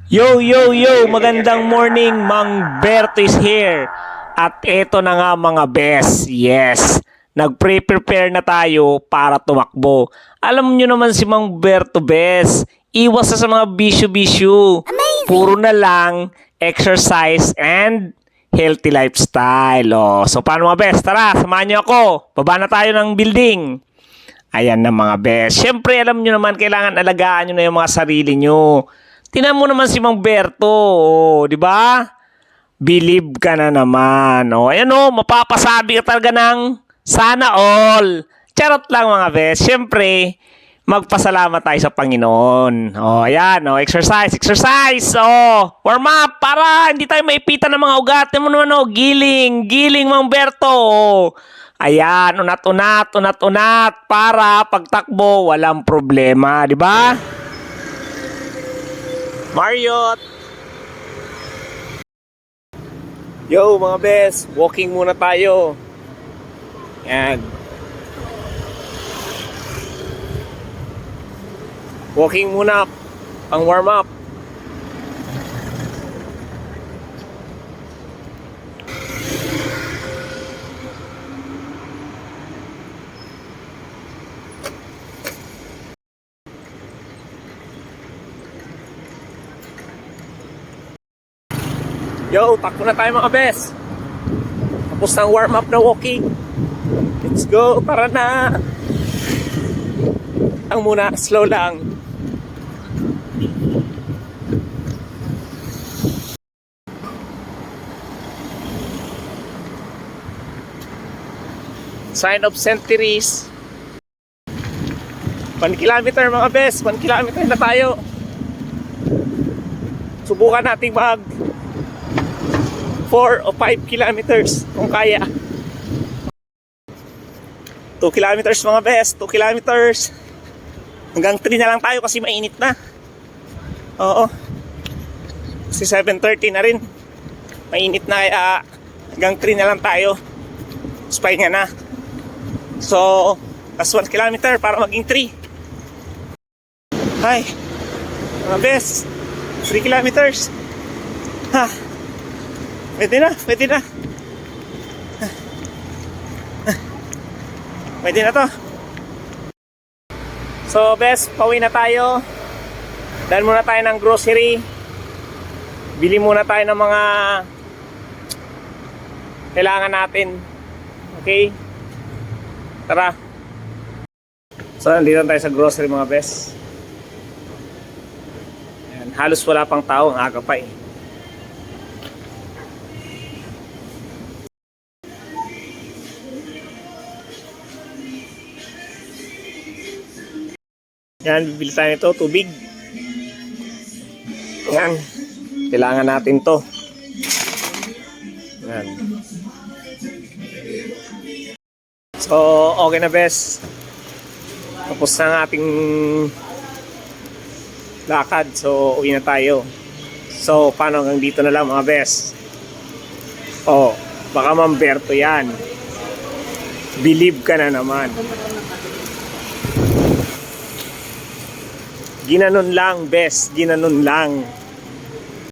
Yo, yo, yo! Magandang morning, Mang Berto is here. At eto na nga mga best, yes. Nagpre-prepare na tayo para tumakbo. Alam nyo naman si Mang Berto best. Iwas na sa mga bisyo-bisyo. Puro na lang exercise and healthy lifestyle. Oh. So paano mga best? Tara, samahan nyo ako. Baba na tayo ng building. Ayan na mga best. Siyempre alam nyo naman, kailangan alagaan nyo na yung mga sarili nyo. Tingnan mo naman si Mang Berto, oh, di ba? Believe ka na naman. Oh, ayan oh, mapapasabi ka talaga ng sana all. Charot lang mga best. Siyempre, magpasalamat tayo sa Panginoon. Oh, ayan, oh, exercise. Oh, warm up para hindi tayo maipitan ng mga ugat. Tingnan mo naman oh, giling Mang Berto. Oh. Ayan, unat para pagtakbo walang problema, di ba? Marriott! Yo mga best, walking muna tayo. Yan. Walking muna, pang warm up. Yo, takbo na tayo mga best. Tapos ng warm up na walking. Let's go, tara na. Ang muna, slow lang. Sign of centuries. 1 kilometer mga best, 1 kilometer na tayo. Subukan nating mag 4 o 5 kilometers kung kaya. 2 kilometers mga best, 2 kilometers. Hanggang 3 na lang tayo kasi mainit na. Oo. Kasi 7:30 na rin. Mainit na kaya hanggang 3 na lang tayo. Spy nga na. So, last 1 kilometer para maging 3. Hi. Mga best, 3 kilometers. Ha. Pwede na. Pwede na to. So best, pauwi na tayo. Dahil muna tayo ng grocery. Bili muna tayo ng mga kailangan natin. Okay? Tara. So nandito tayo sa grocery mga best. Ayan, halos wala pang tao, ang aga pa eh. Yan, bibili tayo nito, tubig. Yan, kailangan natin to. Yan. So, okay na best. Tapos na ang ating lakad. So, uwi na tayo. So, paano hanggang dito na lang mga best? Oh, baka Mang Berto yan. Believe ka na naman. Ginanon lang, best. Ginanon lang.